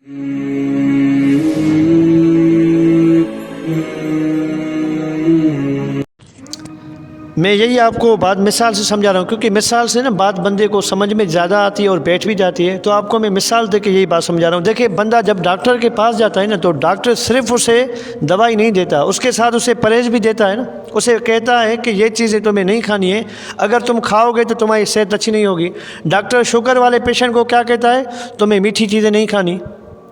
میں یہی آپ کو بات مثال سے سمجھا رہا ہوں، کیونکہ مثال سے نا بات بندے کو سمجھ میں زیادہ آتی ہے اور بیٹھ بھی جاتی ہے، تو آپ کو میں مثال دے کے یہی بات سمجھا رہا ہوں۔ دیکھیں، بندہ جب ڈاکٹر کے پاس جاتا ہے نا، تو ڈاکٹر صرف اسے دوائی نہیں دیتا، اس کے ساتھ اسے پرہیز بھی دیتا ہے نا، اسے کہتا ہے کہ یہ چیزیں تمہیں نہیں کھانی ہے، اگر تم کھاؤ گے تو تمہاری صحت اچھی نہیں ہوگی۔ ڈاکٹر شوگر والے پیشنٹ کو کیا کہتا ہے؟ تمہیں میٹھی چیزیں نہیں کھانی،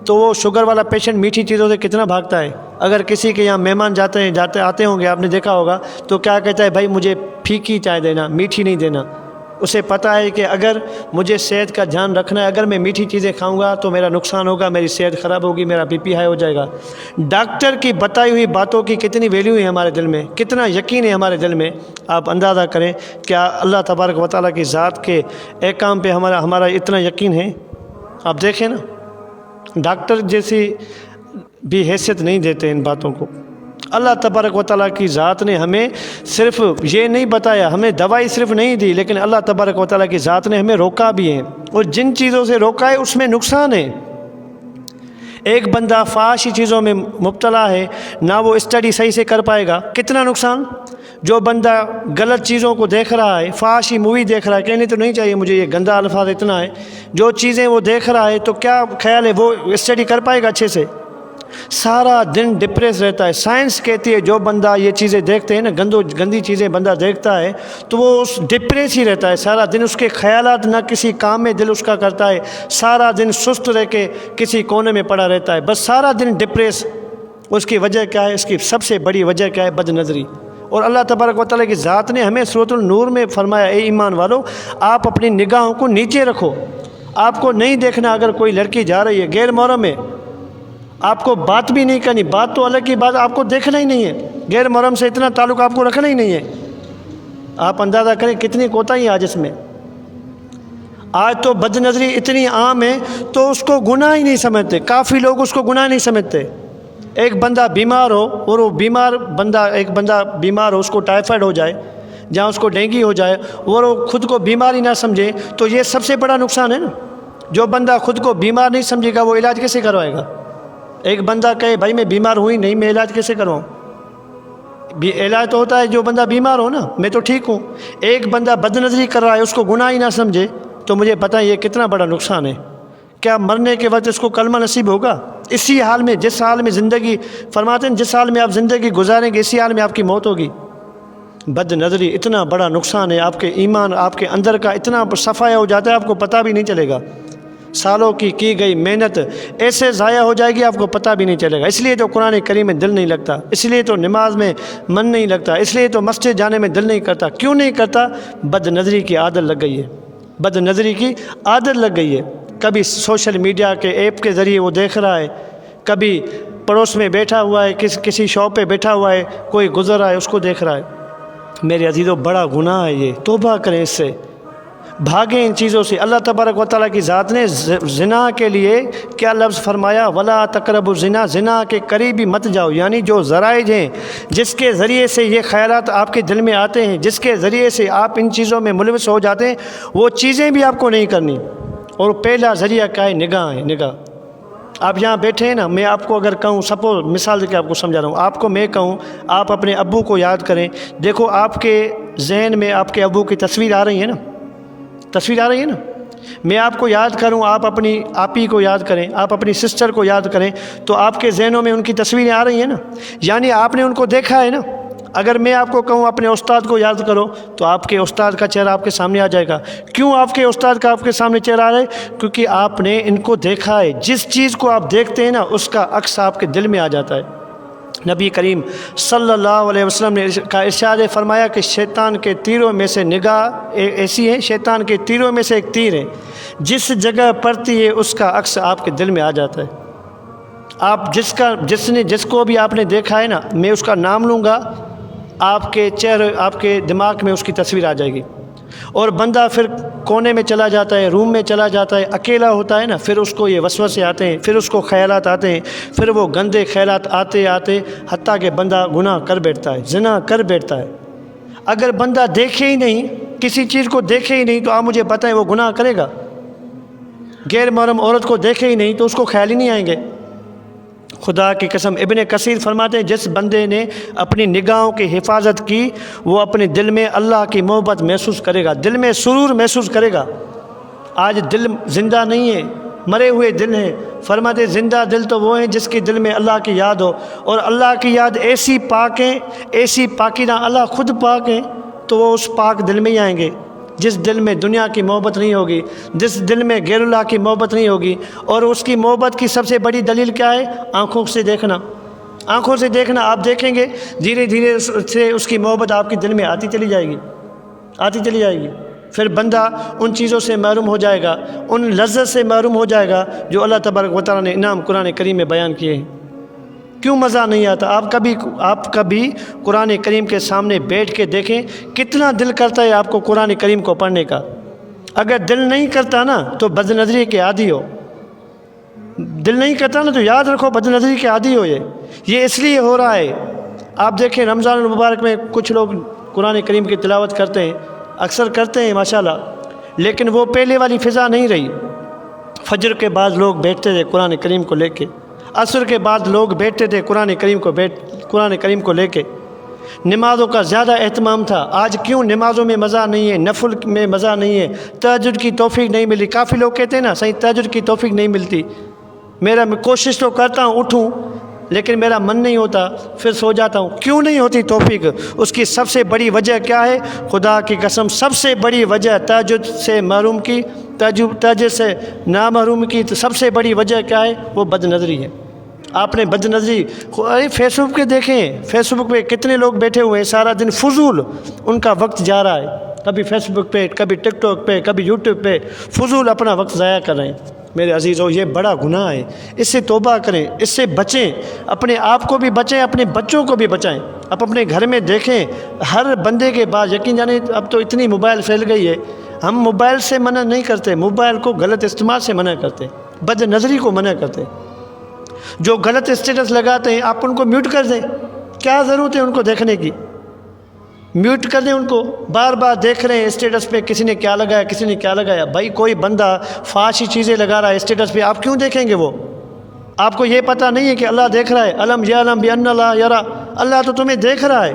تو وہ شوگر والا پیشنٹ میٹھی چیزوں سے کتنا بھاگتا ہے۔ اگر کسی کے یہاں مہمان آتے ہوں گے، آپ نے دیکھا ہوگا، تو کیا کہتا ہے؟ بھائی مجھے پھیکی چائے دینا، میٹھی نہیں دینا۔ اسے پتہ ہے کہ اگر مجھے صحت کا دھیان رکھنا ہے، اگر میں میٹھی چیزیں کھاؤں گا تو میرا نقصان ہوگا، میری صحت خراب ہوگی، میرا بی پی ہائی ہو جائے گا۔ ڈاکٹر کی بتائی ہوئی باتوں کی کتنی ویلیو ہے ہمارے دل میں، کتنا یقین ہے ہمارے دل میں۔ آپ اندازہ کریں، کیا اللہ تبارک و تعالیٰ کی ذات کے احکام پہ ہمارا اتنا یقین ہے؟ آپ دیکھیں نا، ڈاکٹر جیسی بھی حیثیت نہیں دیتے ان باتوں کو۔ اللہ تبارک و تعالیٰ کی ذات نے ہمیں صرف یہ نہیں بتایا، ہمیں دوائی صرف نہیں دی، لیکن اللہ تبارک و تعالیٰ کی ذات نے ہمیں روکا بھی ہے، اور جن چیزوں سے روکا ہے اس میں نقصان ہے۔ ایک بندہ فحاشی چیزوں میں مبتلا ہے، نہ وہ اسٹڈی صحیح سے کر پائے گا، کتنا نقصان۔ جو بندہ غلط چیزوں کو دیکھ رہا ہے، فحاشی مووی دیکھ رہا ہے، کہنے تو نہیں چاہیے مجھے، یہ گندا الفاظ اتنا ہے، جو چیزیں وہ دیکھ رہا ہے، تو کیا خیال ہے وہ اسٹڈی کر پائے گا اچھے سے؟ سارا دن ڈپریس رہتا ہے۔ سائنس کہتی ہے جو بندہ یہ چیزیں دیکھتے ہیں نا، گندی چیزیں بندہ دیکھتا ہے، تو وہ ڈپریس ہی رہتا ہے سارا دن، اس کے خیالات نہ کسی کام میں دل اس کا کرتا ہے، سارا دن سست رہ کے کسی کونے میں پڑا رہتا ہے، بس سارا دن ڈپریس۔ اس کی وجہ کیا ہے؟ اس کی سب سے بڑی وجہ کیا ہے؟ بد نظری۔ اور اللہ تبارک و تعالیٰ کی ذات نے ہمیں سورۃ النور میں فرمایا، اے ایمان والو، آپ اپنی نگاہوں کو نیچے رکھو۔ آپ کو نہیں دیکھنا اگر کوئی لڑکی جا رہی ہے غیر محرم ہے، آپ کو بات بھی نہیں کرنی، بات تو الگ کی بات، آپ کو دیکھنا ہی نہیں ہے، غیر محرم سے اتنا تعلق آپ کو رکھنا ہی نہیں ہے۔ آپ اندازہ کریں کتنی کوتاہی آج اس میں۔ آج تو بد نظری اتنی عام ہے تو اس کو گناہ ہی نہیں سمجھتے، کافی لوگ اس کو گناہ نہیں سمجھتے۔ ایک بندہ بیمار ہو، اور وہ ایک بندہ بیمار ہو، اس کو ٹائیفائڈ ہو جائے، جہاں اس کو ڈینگی ہو جائے، اور وہ خود کو بیمار ہی نہ سمجھے، تو یہ سب سے بڑا نقصان ہے نا۔ جو بندہ خود کو بیمار نہیں سمجھے گا، وہ علاج کیسے کروائے گا؟ ایک بندہ کہے بھائی میں بیمار ہوئی نہیں، میں علاج کیسے کرواؤں؟ علاج تو ہوتا ہے جو بندہ بیمار ہو نا، میں تو ٹھیک ہوں۔ ایک بندہ بد نظری کر رہا ہے، اس کو گناہ ہی نہ سمجھے، تو مجھے پتہ ہے یہ کتنا بڑا نقصان ہے۔ کیا مرنے کے وقت اس کو کلمہ نصیب ہوگا؟ اسی حال میں، جس حال میں زندگی فرماتے ہیں، جس حال میں آپ زندگی گزاریں گے، اسی حال میں آپ کی موت ہوگی۔ بد نظری اتنا بڑا نقصان ہے، آپ کے ایمان، آپ کے اندر کا اتنا صفایا ہو جاتا ہے، آپ کو پتہ بھی نہیں چلے گا۔ سالوں کی گئی محنت ایسے ضائع ہو جائے گی، آپ کو پتہ بھی نہیں چلے گا۔ اس لیے تو قرآن کریم میں دل نہیں لگتا، اس لیے تو نماز میں من نہیں لگتا، اس لیے تو مسجد جانے میں دل نہیں کرتا۔ کیوں نہیں کرتا؟ بد نظری کی عادت لگ گئی ہے، بد نظری کی عادت لگ گئی ہے۔ کبھی سوشل میڈیا کے ایپ کے ذریعے وہ دیکھ رہا ہے، کبھی پڑوس میں بیٹھا ہوا ہے، کسی شاپ پہ بیٹھا ہوا ہے، کوئی گزر رہا ہے، اس کو دیکھ رہا ہے۔ میرے عزیزو، بڑا گناہ ہے یہ، توبہ کریں اس سے، بھاگیں ان چیزوں سے۔ اللہ تبارک و تعالیٰ کی ذات نے زنا کے لیے کیا لفظ فرمایا؟ ولا تقربوا الزنا، زنا کے قریب ہی مت جاؤ۔ یعنی جو ذرائع ہیں جس کے ذریعے سے یہ خیالات آپ کے دل میں آتے ہیں، جس کے ذریعے سے آپ ان چیزوں میں ملوث ہو جاتے ہیں، وہ چیزیں بھی آپ کو نہیں کرنی۔ اور پہلا ذریعہ کیا ہے؟ نگاہ ہے، نگاہ۔ آپ یہاں بیٹھے ہیں نا، میں آپ کو اگر کہوں، سپوز مثال دے کے آپ کو سمجھا رہا ہوں، آپ کو میں کہوں آپ اپنے ابو کو یاد کریں، دیکھو آپ کے ذہن میں آپ کے ابو کی تصویر آ رہی ہے نا، تصویر آ رہی ہے نا۔ میں آپ کو یاد کروں، آپ اپنی آپی کو یاد کریں، آپ اپنی سسٹر کو یاد کریں، تو آپ کے ذہنوں میں ان کی تصویریں آ رہی ہیں نا، یعنی آپ نے ان کو دیکھا ہے نا۔ اگر میں آپ کو کہوں اپنے استاد کو یاد کرو، تو آپ کے استاد کا چہرہ آپ کے سامنے آ جائے گا۔ کیوں آپ کے استاد کا آپ کے سامنے چہرہ آ رہا ہے؟ کیونکہ آپ نے ان کو دیکھا ہے۔ جس چیز کو آپ دیکھتے ہیں نا، اس کا عکس آپ کے دل میں آ جاتا ہے۔ نبی کریم صلی اللہ علیہ وسلم نے کا ارشاد فرمایا کہ شیطان کے تیروں میں سے نگاہ ایسی ہے، شیطان کے تیروں میں سے ایک تیر ہے، جس جگہ پڑتی ہے اس کا عکس آپ کے دل میں آ جاتا ہے۔ آپ جس کو بھی آپ نے دیکھا ہے نا، میں اس کا نام لوں گا، آپ کے چہرے، آپ کے دماغ میں اس کی تصویر آ جائے گی۔ اور بندہ پھر کونے میں چلا جاتا ہے، روم میں چلا جاتا ہے، اکیلا ہوتا ہے نا، پھر اس کو یہ وسوسے آتے ہیں، پھر اس کو خیالات آتے ہیں، پھر وہ گندے خیالات آتے حتیٰ کہ بندہ گناہ کر بیٹھتا ہے، زنا کر بیٹھتا ہے۔ اگر بندہ دیکھے ہی نہیں، کسی چیز کو دیکھے ہی نہیں، تو آپ مجھے بتائیں وہ گناہ کرے گا؟ غیر محرم عورت کو دیکھے ہی نہیں تو اس کو خیال ہی نہیں آئیں گے۔ خدا کی قسم ابن کثیر فرماتے ہیں جس بندے نے اپنی نگاہوں کی حفاظت کی وہ اپنے دل میں اللہ کی محبت محسوس کرے گا، دل میں سرور محسوس کرے گا۔ آج دل زندہ نہیں ہے، مرے ہوئے دل ہیں۔ فرماتے زندہ دل تو وہ ہیں جس کے دل میں اللہ کی یاد ہو، اور اللہ کی یاد ایسی پاک ہیں، ایسی پاکیزہ، اللہ خود پاک ہیں تو وہ اس پاک دل میں ہی آئیں گے۔ جس دل میں دنیا کی محبت نہیں ہوگی، جس دل میں غیر اللہ کی محبت نہیں ہوگی، اور اس کی محبت کی سب سے بڑی دلیل کیا ہے؟ آنکھوں سے دیکھنا۔ آنکھوں سے دیکھنا، آپ دیکھیں گے دھیرے دھیرے سے اس کی محبت آپ کے دل میں آتی چلی جائے گی، آتی چلی جائے گی۔ پھر بندہ ان چیزوں سے محروم ہو جائے گا، ان لذت سے محروم ہو جائے گا جو اللہ تبارک و تعالیٰ نے انعام قرآن کریم میں بیان کیے ہیں۔ کیوں مزہ نہیں آتا؟ آپ کبھی قرآن کریم کے سامنے بیٹھ کے دیکھیں کتنا دل کرتا ہے آپ کو قرآن کریم کو پڑھنے کا۔ اگر دل نہیں کرتا نا تو بد نظری کے عادی ہو، دل نہیں کرتا نا تو یاد رکھو بد نظری کے عادی ہو۔ یہ اس لیے ہو رہا ہے۔ آپ دیکھیں رمضان المبارک میں کچھ لوگ قرآن کریم کی تلاوت کرتے ہیں، اکثر کرتے ہیں ماشاءاللہ، لیکن وہ پہلے والی فضا نہیں رہی۔ فجر کے بعد لوگ بیٹھتے تھے قرآن کریم کو لے کے، عصر کے بعد لوگ بیٹھتے تھے قرآن کریم کو لے کے، نمازوں کا زیادہ اہتمام تھا۔ آج کیوں نمازوں میں مزہ نہیں ہے، نفل میں مزہ نہیں ہے، تہجد کی توفیق نہیں ملی؟ کافی لوگ کہتے ہیں نا صحیح تہجد کی توفیق نہیں ملتی، میں کوشش تو کرتا ہوں اٹھوں لیکن میرا من نہیں ہوتا، پھر سو جاتا ہوں۔ کیوں نہیں ہوتی توفیق؟ اس کی سب سے بڑی وجہ کیا ہے؟ خدا کی قسم سب سے بڑی وجہ تہجد سے محروم کی، تہجد سے نامحروم کی تو سب سے بڑی وجہ کیا ہے؟ وہ بد نظری ہے۔ آپ نے بد نظری فیس بک پہ دیکھیں، فیس بک پہ کتنے لوگ بیٹھے ہوئے ہیں سارا دن فضول ان کا وقت جا رہا ہے، کبھی فیس بک پہ، کبھی ٹک ٹاک پہ، کبھی یوٹیوب پہ، فضول اپنا وقت ضائع کر رہے ہیں۔ میرے عزیزو یہ بڑا گناہ ہے، اس سے توبہ کریں، اس سے بچیں، اپنے آپ کو بھی بچیں، اپنے بچوں کو بھی بچائیں۔ آپ اپنے گھر میں دیکھیں ہر بندے کے بعد، یقین جانیں اب تو اتنی موبائل پھیل گئی ہے، ہم موبائل سے منع نہیں کرتے، موبائل کو غلط استعمال سے منع کرتے، بد نظری کو منع کرتے۔ جو غلط اسٹیٹس لگاتے ہیں آپ ان کو میوٹ کر دیں، کیا ضرورت ہے ان کو دیکھنے کی؟ میوٹ کر دیں ان کو، بار بار دیکھ رہے ہیں اسٹیٹس پہ کسی نے کیا لگایا، کسی نے کیا لگایا۔ بھائی کوئی بندہ فحاشی چیزیں لگا رہا ہے اسٹیٹس پہ، آپ کیوں دیکھیں گے؟ وہ آپ کو یہ پتہ نہیں ہے کہ اللہ دیکھ رہا ہے؟ علم یعلم بان اللہ یرا، اللہ تو تمہیں دیکھ رہا ہے،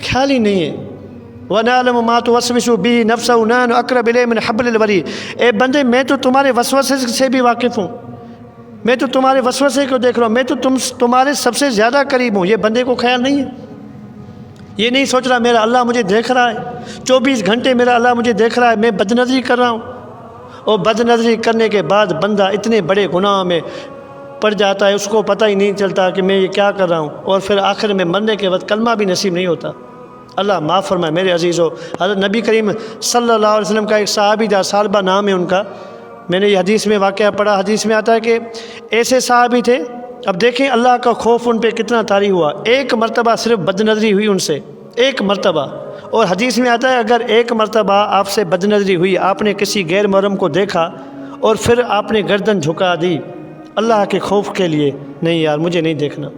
خیال ہی نہیں ہے۔ وَنَعْلَمُ مَا تُوَسْوِسُ بِهِ نَفْسُهُ نَحْنُ أَقْرَبُ إِلَيْهِ مِنْ حَبْلِ الْوَرِيدِ۔ اے بندے میں تو تمہارے وسوسے سے بھی واقف ہوں، میں تو تمہارے وسوسے کو دیکھ رہا ہوں، میں تو تمہارے سب سے زیادہ قریب ہوں۔ یہ بندے کو خیال نہیں ہے، یہ نہیں سوچ رہا میرا اللہ مجھے دیکھ رہا ہے، 24 گھنٹے میرا اللہ مجھے دیکھ رہا ہے، میں بد نظری کر رہا ہوں۔ اور بد نظری کرنے کے بعد بندہ اتنے بڑے گناہ میں پڑ جاتا ہے، اس کو پتہ ہی نہیں چلتا کہ میں یہ کیا کر رہا ہوں، اور پھر آخر میں مرنے کے وقت کلمہ بھی نصیب نہیں ہوتا۔ اللہ معاف فرمائے میرے عزیزو۔ حضرت نبی کریم صلی اللہ علیہ وسلم کا ایک صحابی تھا، ثعلبہ نام ہے ان کا، میں نے یہ حدیث میں واقعہ پڑھا، حدیث میں آتا ہے کہ ایسے صحابی تھے، اب دیکھیں اللہ کا خوف ان پہ کتنا طاری ہوا، ایک مرتبہ صرف بد نظری ہوئی ان سے، ایک مرتبہ۔ اور حدیث میں آتا ہے اگر ایک مرتبہ آپ سے بد نظری ہوئی، آپ نے کسی غیر محرم کو دیکھا اور پھر آپ نے گردن جھکا دی اللہ کے خوف کے لیے، نہیں یار مجھے نہیں دیکھنا،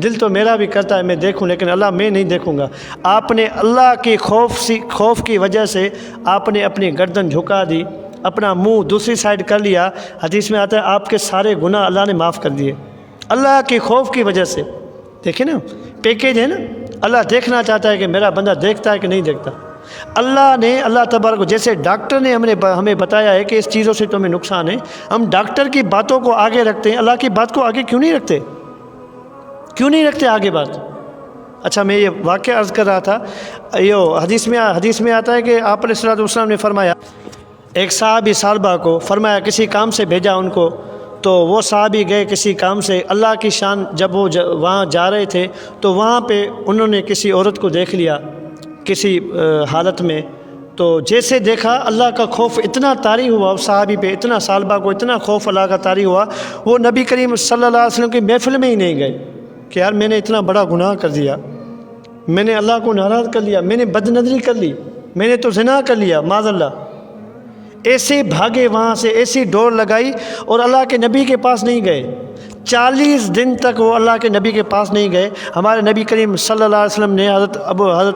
دل تو میرا بھی کرتا ہے میں دیکھوں لیکن اللہ میں نہیں دیکھوں گا، آپ نے اللہ کے خوف کی وجہ سے آپ نے اپنی گردن جھکا دی، اپنا منہ دوسری سائڈ کر لیا، حدیث میں آتا ہے آپ کے سارے گناہ اللہ نے معاف کر دیے اللہ کے خوف کی وجہ سے۔ دیکھیں نا پیکیج ہے نا، اللہ دیکھنا چاہتا ہے کہ میرا بندہ دیکھتا ہے کہ نہیں دیکھتا۔ اللہ تبارک جیسے ڈاکٹر نے ہمیں بتایا ہے کہ اس چیزوں سے تمہیں نقصان ہے، ہم ڈاکٹر کی باتوں کو آگے رکھتے ہیں، اللہ کی بات کو آگے کیوں نہیں رکھتے؟ کیوں نہیں رکھتے آگے بات؟ اچھا میں یہ واقعہ عرض کر رہا تھا، یہ حدیث میں آتا ہے کہ آپ علیہ الصلوۃ والسلام نے فرمایا ایک صحابی ثعلبہ کو فرمایا کسی کام سے بھیجا ان کو، تو وہ صحابی گئے کسی کام سے، اللہ کی شان جب وہ وہاں جا رہے تھے تو وہاں پہ انہوں نے کسی عورت کو دیکھ لیا کسی حالت میں، تو جیسے دیکھا اللہ کا خوف اتنا طاری ہوا اس صحابی پہ، اتنا ثعلبہ کو اتنا خوف اللہ کا طاری ہوا، وہ نبی کریم صلی اللہ علیہ وسلم کی محفل میں ہی نہیں گئے کہ یار میں نے اتنا بڑا گناہ کر دیا، میں نے اللہ کو ناراض کر لیا، میں نے بد نظری کر لی، میں نے تو زنا کر لیا معاذ اللہ۔ ایسے بھاگے وہاں سے، ایسی ڈور لگائی اور اللہ کے نبی کے پاس نہیں گئے، 40 دن تک وہ اللہ کے نبی کے پاس نہیں گئے۔ ہمارے نبی کریم صلی اللہ علیہ وسلم نے حضرت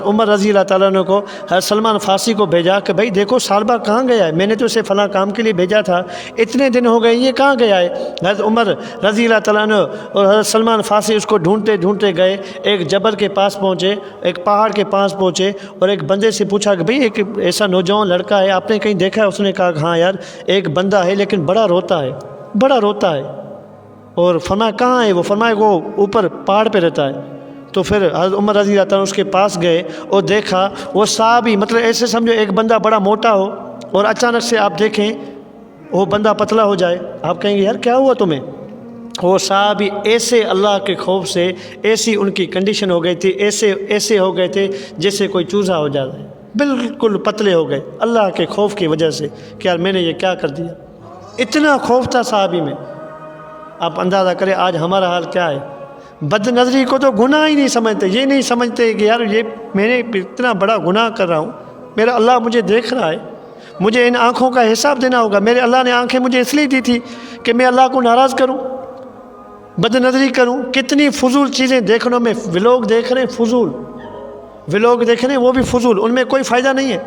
عمر رضی اللہ تعالیٰ عنہ کو حضرت سلمان فارسی کو بھیجا کہ بھائی دیکھو سالبہ کہاں گیا ہے، میں نے تو اسے فلاں کام کے لیے بھیجا تھا، اتنے دن ہو گئے یہ کہاں گیا ہے۔ حضرت عمر رضی اللہ تعالیٰ عنہ اور حضرت سلمان فارسی اس کو ڈھونڈتے ڈھونڈتے گئے، ایک جبل کے پاس پہنچے، ایک پہاڑ کے پاس پہنچے اور ایک بندے سے پوچھا کہ بھئی ایک ایسا نوجوان لڑکا ہے، آپ نے کہیں دیکھا ہے؟ اس نے کہا کہ ہاں یار ایک بندہ ہے لیکن بڑا روتا ہے، بڑا روتا ہے۔ اور فرمایا کہاں ہے وہ؟ فرمایا وہ اوپر پہاڑ پہ رہتا ہے۔ تو پھر حضرت عمر رضی اللہ تعالیٰ اس کے پاس گئے اور دیکھا وہ صحابی، مطلب ایسے سمجھو ایک بندہ بڑا موٹا ہو اور اچانک سے آپ دیکھیں وہ بندہ پتلا ہو جائے، آپ کہیں گے یار کیا ہوا تمہیں؟ وہ صحابی ایسے اللہ کے خوف سے ایسی ان کی کنڈیشن ہو گئی تھی، ایسے ہو گئے تھے جیسے کوئی چوزا ہو جاتا ہے، بالکل پتلے ہو گئے اللہ کے خوف کی وجہ سے کہ یار میں نے یہ کیا کر دیا۔ اتنا خوف تھا صحابی میں۔ آپ اندازہ کریں آج ہمارا حال کیا ہے۔ بد نظری کو تو گناہ ہی نہیں سمجھتے، یہ نہیں سمجھتے کہ یار یہ میں نے اتنا بڑا گناہ کر رہا ہوں، میرا اللہ مجھے دیکھ رہا ہے، مجھے ان آنکھوں کا حساب دینا ہوگا۔ میرے اللہ نے آنکھیں مجھے اس لیے دی تھی کہ میں اللہ کو ناراض کروں، بد نظری کروں۔ کتنی فضول چیزیں دیکھنے میں، ولاگ دیکھ رہے ہیں، فضول ولاگ دیکھ رہے ہیں وہ بھی فضول، ان میں کوئی فائدہ نہیں ہے۔